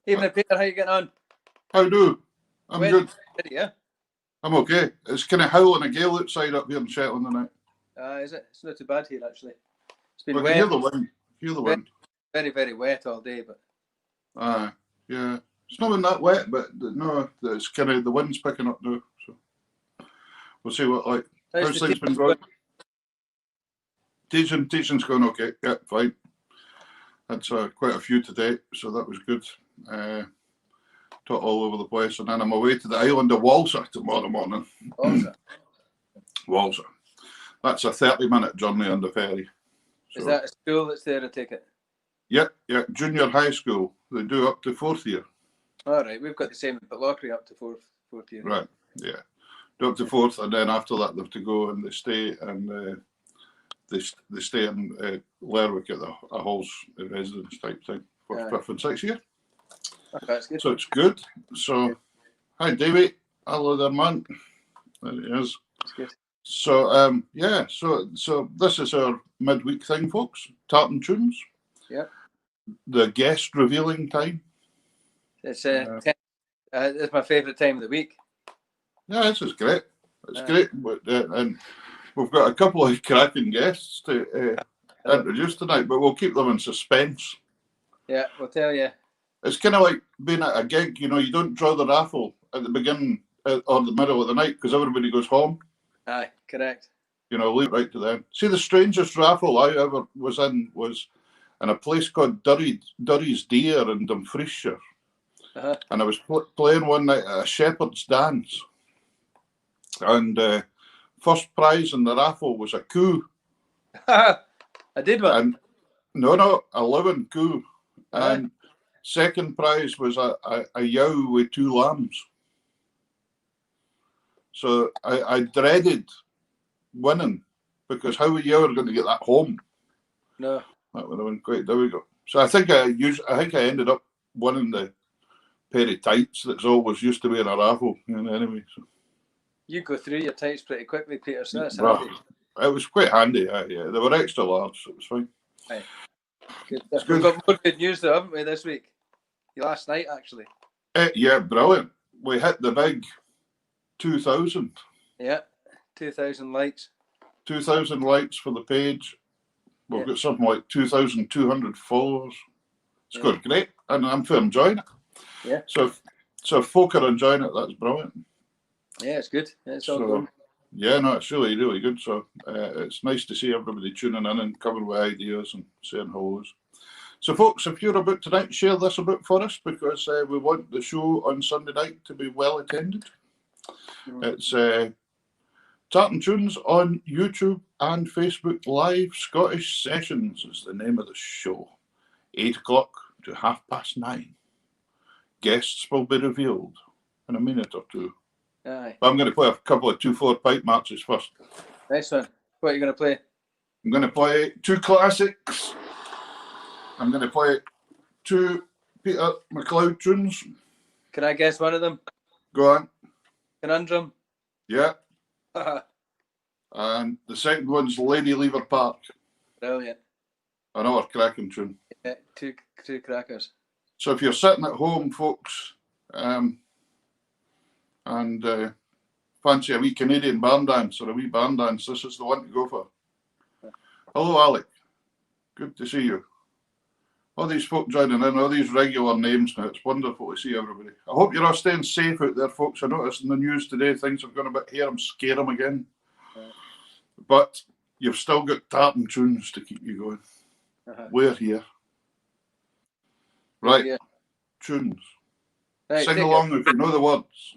Evening, Peter. How you getting on? How do? I'm good. Yeah. I'm okay. It's kind of howling a gale outside up here in Shetland tonight. Is it? It's not too bad here, actually. It's been I wet. can hear the wind. Very, very wet all day, but. Yeah. It's not been that wet, but no, it's kind of the wind's picking up now. So we'll see what like. How's things been going? Teaching's going okay. Yeah, fine. That's quite a few today, so that was good. Taught all over the place, and then I'm away to the island of Walser tomorrow morning. Walser. That's a 30-minute journey on the ferry. So, is that a school that's there to take it? Yeah, junior high school. They do up to 4th year. All right, we've got the same at Lockery up to fourth year. Right, yeah. Do up to 4th, and then after that they have to go and they stay and they stay in Lerwick at a Halls residence type thing for 5th and 6th year. Okay, that's good. So it's good. So, hi Davey, hello there, man. There he is. That's good. So so this is our midweek thing, folks. Tartan Tunes. Yeah. The guest revealing time. It's it's my favourite time of the week. Yeah, this is great. It's great, and we've got a couple of cracking guests to introduce tonight, but we'll keep them in suspense. Yeah, we'll tell you. It's kind of like being at a gig. You know, you don't draw the raffle at the beginning or the middle of the night because everybody goes home. Aye, correct. You know, leave it right to them. See, the strangest raffle I ever was in in a place called Durry's Deer in Dumfriesshire. And I was playing one night at a shepherd's dance. And first prize in the raffle was a coo. I did one. And, no, a living coo. And second prize was a yow with 2 lambs. So I dreaded winning because how were you ever going to get that home? No. That would have been great. There we go. So I think I ended up winning the pair of tights that's always used to be in a raffle. Anyway, so. You go through your tights pretty quickly, Peter. So that's handy. It was quite handy. Yeah, they were extra large, so it was fine. Right. Good. We've got more good news though, haven't we, this week? Last night, actually. Yeah, brilliant. We hit the big 2,000. Yeah, 2,000 likes. 2,000 likes for the page. We've got something like 2,200 followers. It's going great, and I'm enjoying it. Yeah. So if folk are enjoying it, that's brilliant. Yeah, it's good. It's all good. Yeah, no, it's really, really good. So it's nice to see everybody tuning in and coming with ideas and saying hellos. So, folks, if you're about tonight, share this about for us because we want the show on Sunday night to be well attended. It's Tartan Tunes on YouTube and Facebook Live. Scottish Sessions is the name of the show. 8 o'clock to 9:30. Guests will be revealed in a minute or two. Aye. I'm going to play a couple of 2/4 pipe marches first. Nice one. What are you going to play? I'm going to play 2 classics. I'm going to play 2 Peter McLeod tunes. Can I guess one of them? Go on. Conundrum? Yeah. And the second one's Lady Lever Park. Brilliant. Another cracking tune. Yeah, two crackers. So if you're sitting at home, folks, and fancy a wee Canadian barn dance or a wee barn dance, this is the one to go for. Hello, Alec. Good to see you. All these folk joining in, all these regular names now. It's wonderful to see everybody. I hope you're all staying safe out there, folks. I noticed in the news today things have gone a bit here. I'm scared them again. But you've still got Tartan Tunes to keep you going. We're here. Right. Yeah. Tunes. Right, sing along if you know the words.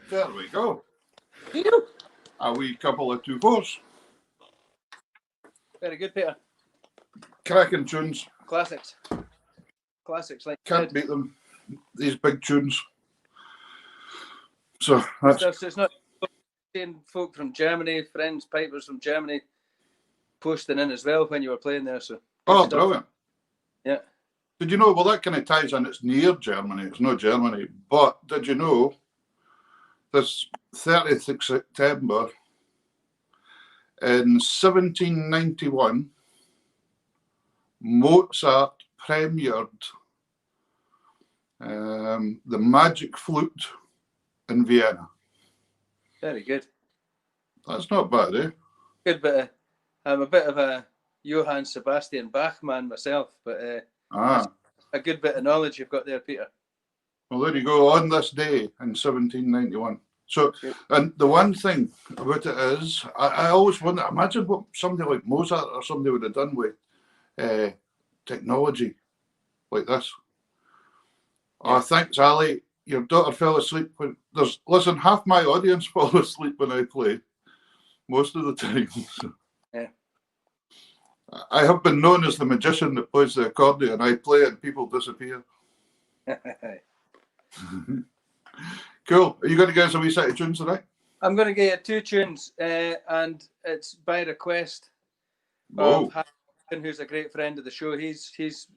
There we go. Deal. A wee couple of 2-4s. Very good, Peter. Cracking tunes. Classics. Classics, like you Can't said. beat them. These big tunes. So that's So it's not seeing folk from Germany, friends, pipers from Germany, posting in as well when you were playing there. So good stuff. brilliant. Yeah. Did you know? Well, that kind of ties in. It's near Germany. It's not Germany. But did you know? This 30th of September in 1791, Mozart premiered the Magic Flute in Vienna. Very good. That's not bad, eh? Good bit of, I'm a bit of a Johann Sebastian Bach man myself, but Ah, a good bit of knowledge you've got there, Peter. well, there you go. On this day in 1791. So, Good. and the one thing about it is, I always wonder, imagine what somebody like Mozart or somebody would have done with technology like this. Yeah. Oh, thanks, Ali. Your daughter fell asleep when listen, half my audience fall asleep when I play. Most of the time. Yeah. I have been known as the magician that plays the accordion. I play and people disappear. Cool. Are you going to give us a wee set of tunes tonight? I'm going to get you 2 tunes, and it's by request Whoa. of Harry, who's a great friend of the show. He's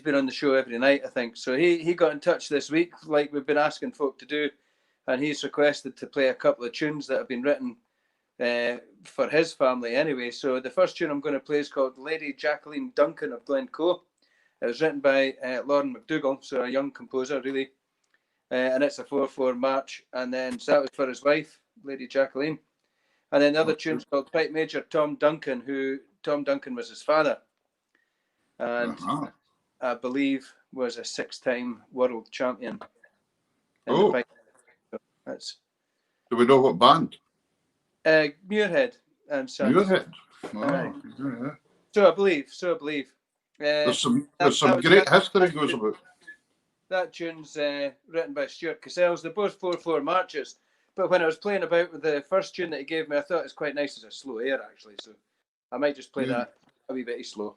been on the show every night, I think. So he got in touch this week, like we've been asking folk to do, and he's requested to play a couple of tunes that have been written for his family anyway. So the first tune I'm going to play is called Lady Jacqueline Duncan of Glencoe. It was written by Lauren McDougall, so a young composer, really. And it's a 4/4 march. And then so that was for his wife, Lady Jacqueline. And then the other tune's called Pipe Major Tom Duncan, who Tom Duncan was his father. And I believe was a 6-time world champion. In the pipe. So that's do we know what band? Muirhead and Sons. Muirhead. Oh, yeah. So I believe. There's some great history goes about. That tune's written by Stuart Cassells. They're both 4/4 marches. But when I was playing about with the first tune that he gave me, I thought it was quite nice as a slow air, actually. So I might just play that a wee bit slow.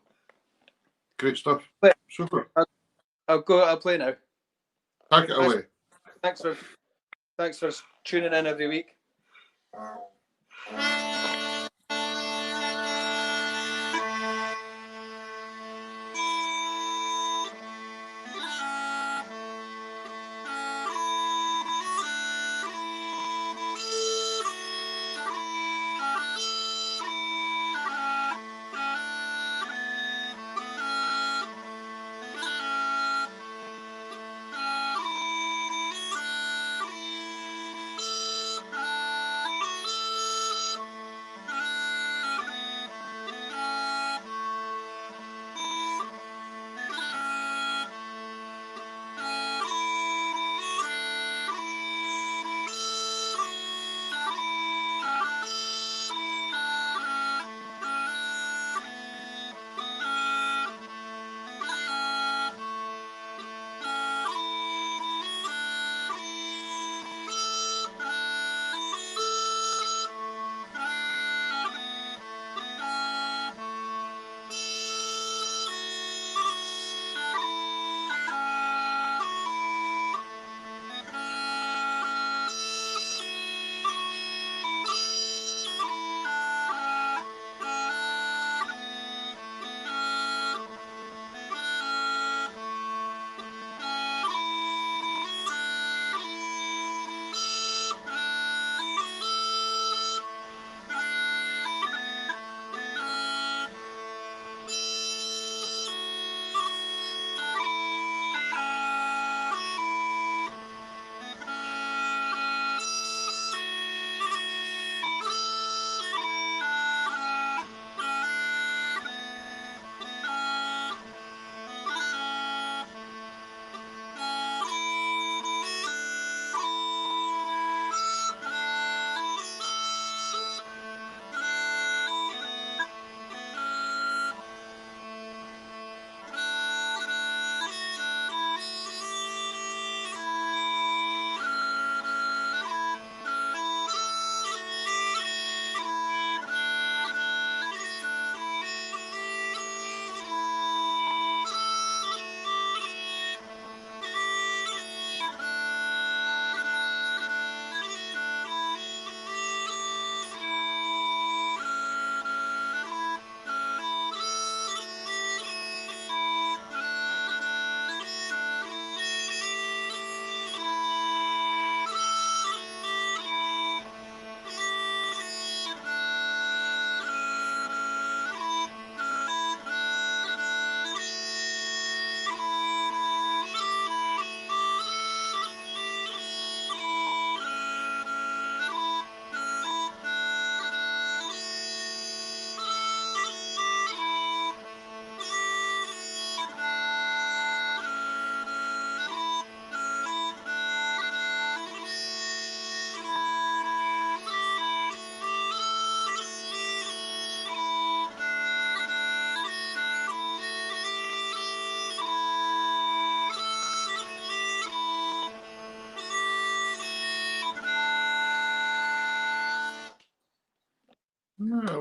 Great stuff. But super. I'll play now. Take it away. Thanks for tuning in every week.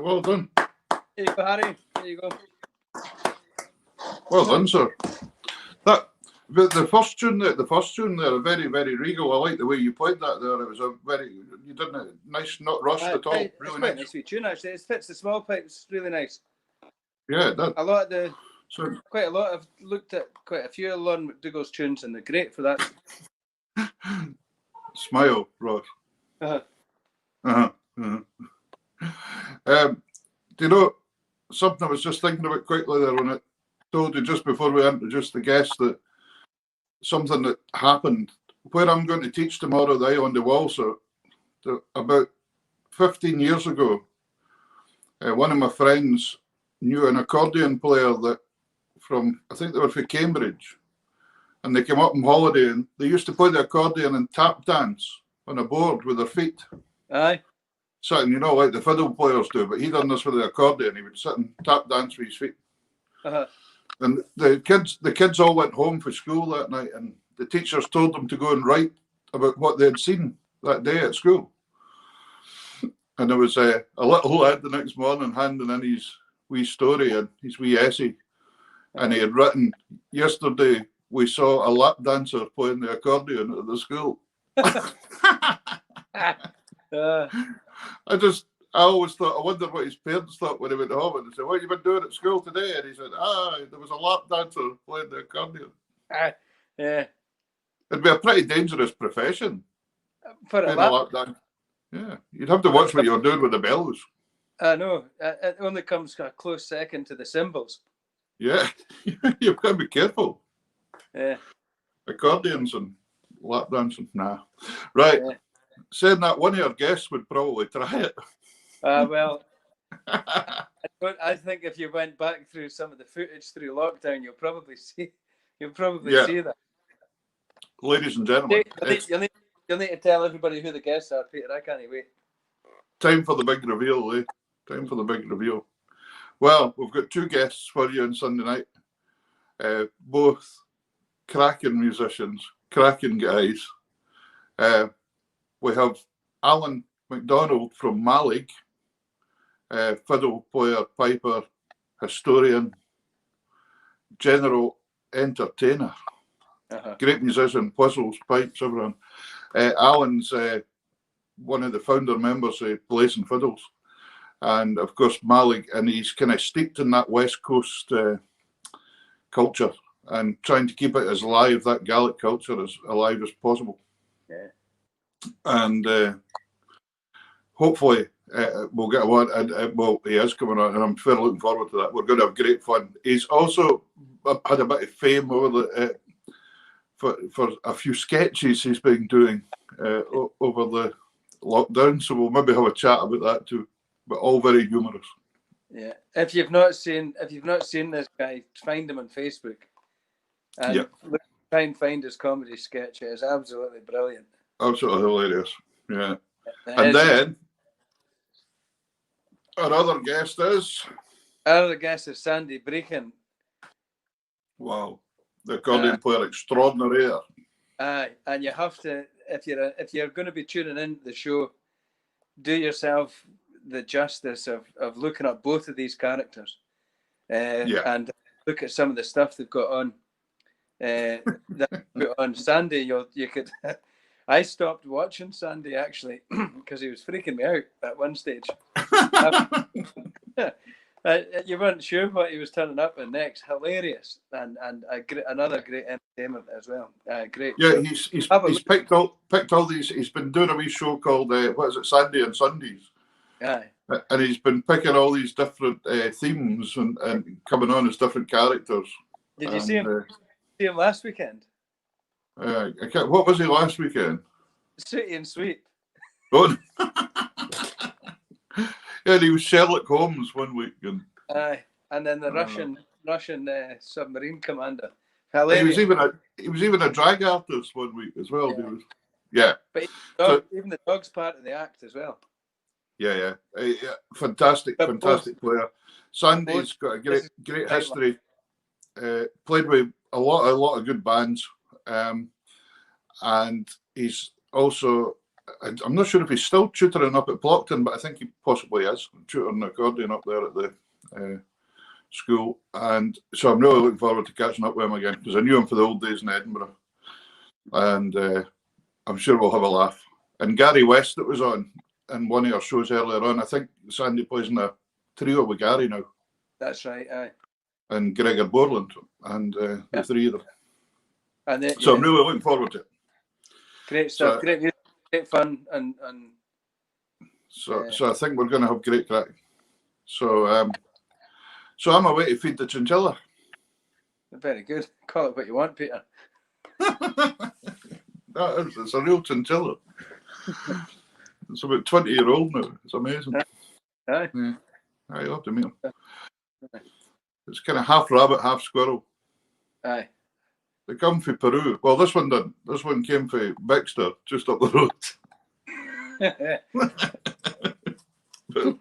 Well done. There you go, Harry. There you go. Well done, sir. But the first tune there, very, very regal. I like the way you played that there. It was you did a nice, not rushed at all. It's Really quite a nice. nice wee tune, actually. It fits the small pipes really nice. Yeah, it did. I've looked at quite a few of Lon McDougall's tunes, and they're great for that. Smile, Ross. Uh-huh. Uh-huh. Uh-huh. Do you know something I was just thinking about quickly there when I told you just before we introduced the guest that something that happened where I'm going to teach tomorrow, the Island of Walsall, about 15 years ago, one of my friends knew an accordion player that I think they were from Cambridge, and they came up on holiday and they used to play the accordion and tap dance on a board with their feet. Aye. Sitting, like the fiddle players do, but he done this with the accordion. He would sit and tap dance with his feet. Uh-huh. And the kids all went home for school that night, and the teachers told them to go and write about what they had seen that day at school. And there was a little lad the next morning handing in his wee story and his wee essay, and he had written, "Yesterday we saw a lap dancer playing the accordion at the school." I always thought, I wondered what his parents thought when he went home, and they said, "What have you been doing at school today?" And he said, there was a lap dancer playing the accordion. Yeah. It'd be a pretty dangerous profession. For a lap dance. Yeah, you'd have to watch what you're doing with the bells. I know. It only comes a close second to the cymbals. Yeah, you've got to be careful. Yeah. Accordions and lap dancing, nah. Right. Yeah. Saying that, one of your guests would probably try it. Well, I think if you went back through some of the footage through lockdown, you'll probably see that. Ladies and gentlemen, you'll need to tell everybody who the guests are, Peter. I can't wait. Time for the big reveal, eh? Time for the big reveal. Well, we've got two guests for you on Sunday night. Both cracking musicians, cracking guys. We have Alan McDonald from Malig, fiddle player, piper, historian, general entertainer, great musician, whistles, pipes, everyone. Alan's one of the founder members of Blazing Fiddles, and of course Malig, and he's kind of steeped in that West Coast culture and trying to keep it as live, that Gaelic culture, as alive as possible. Yeah. And hopefully we'll get one. Well, he is coming on, and I'm fairly looking forward to that. We're going to have great fun. He's also had a bit of fame over for a few sketches he's been doing over the lockdown. So we'll maybe have a chat about that too. But all very humorous. Yeah. If you've not seen this guy, find him on Facebook. And try and find his comedy sketch. It's absolutely brilliant. Absolutely hilarious. Yeah. And then our other guest is Sandy Brechin. Wow. The accordion player extraordinaire. Aye, and you have to, if you're going to be tuning into the show, do yourself the justice of looking at both of these characters, and look at some of the stuff they've got on. On Sandy, you could. I stopped watching Sandy actually because he was freaking me out at one stage. You weren't sure what he was turning up in next. Hilarious and another great entertainment as well. Great. Yeah, he's picked all these. He's been doing a wee show called what is it, Sandy and Sundays. Aye. And he's been picking all these different themes and coming on as different characters. Did you see him? See him last weekend? What was he last weekend? Sooty and Sweet. Oh. Yeah, he was Sherlock Holmes one week. Aye, and then the Russian submarine commander. He was even a drag artist one week as well. Yeah. But even the dog's part of the act as well. Yeah. Fantastic player. Sandy's got a great history. Played with a lot of good bands, and he's also I'm not sure if he's still tutoring up at Plockton, but I think he possibly is tutoring accordion up there at the school. And so I'm really looking forward to catching up with him again, because I knew him for the old days in Edinburgh. And I'm sure we'll have a laugh. And Gary West that was on in one of our shows earlier on, I think Sandy plays in a trio with Gary now. That's right, aye. And Gregor Borland, and the three of them. And so I'm really looking forward to it. Great stuff, great music, great fun, and so I think we're going to have great crack. So I'm away to feed the chinchilla. Very good. Call it what you want, Peter. It's a real chinchilla. It's about 20-year-old now. It's amazing. Aye. Yeah. You'll have to meet him. It's kind of half rabbit, half squirrel. Aye. They come from Peru. Well, this one didn't. This one came from Bexter, just up the road. but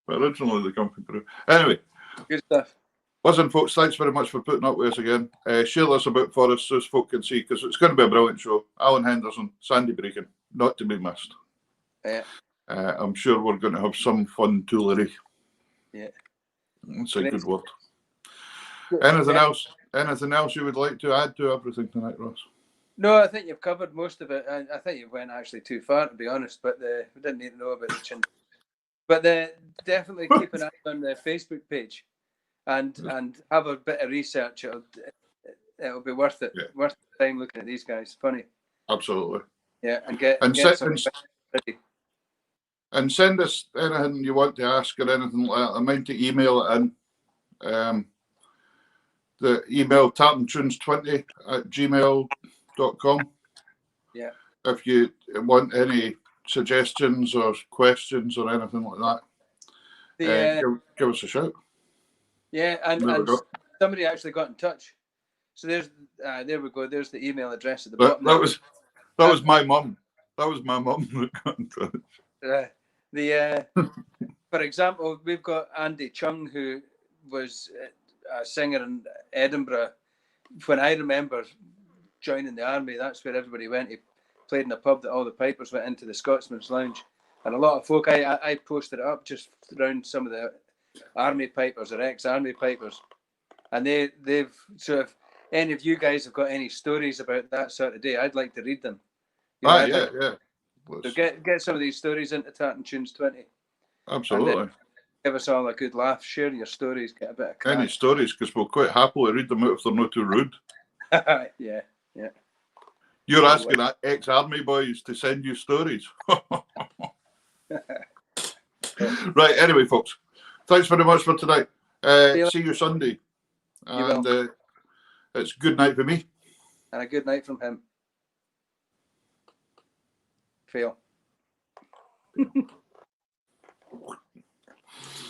originally they come from Peru. Anyway. Good stuff. Listen, folks, thanks very much for putting up with us again. Share this about for us so as folk can see, because it's going to be a brilliant show. Alan Henderson, Sandy Breakin, not to be missed. Yeah. I'm sure we're going to have some fun toolery. Yeah. That's a good word. Anything else? Anything else you would like to add to everything tonight, Ross? No, I think you've covered most of it. I think you went actually too far, to be honest. But we didn't need to know about the chin. But definitely keep an eye on the Facebook page, and have a bit of research. It'll be worth it. Yeah. Worth the time looking at these guys. Funny. Absolutely. Yeah, and send us anything you want to ask or anything like that. I mind to email it in. The email tartantunes20@gmail.com. Yeah. If you want any suggestions or questions or anything like that, give us a shout. Yeah, and somebody actually got in touch. So there we go. There's the email address at the bottom. That was my mum. That was my mum that got in touch. For example, we've got Andy Chung, who was a singer in Edinburgh. When I remember joining the army, that's where everybody went. He played in a pub that all the pipers went into, the Scotsman's Lounge. And a lot of folk, I posted it up just around some of the army pipers or ex-army pipers. And they've so if any of you guys have got any stories about that sort of day, I'd like to read them. Yeah. So get some of these stories into Tartan Tunes 20. Absolutely. Give us all a good laugh. Share your stories. Get a bit of crack. Any stories, because we'll quite happily read them out if they're not too rude. Yeah. You're asking ex-army boys to send you stories. Right, anyway, folks. Thanks very much for tonight. See you Sunday. And it's good night for me. And a good night from him. Phil.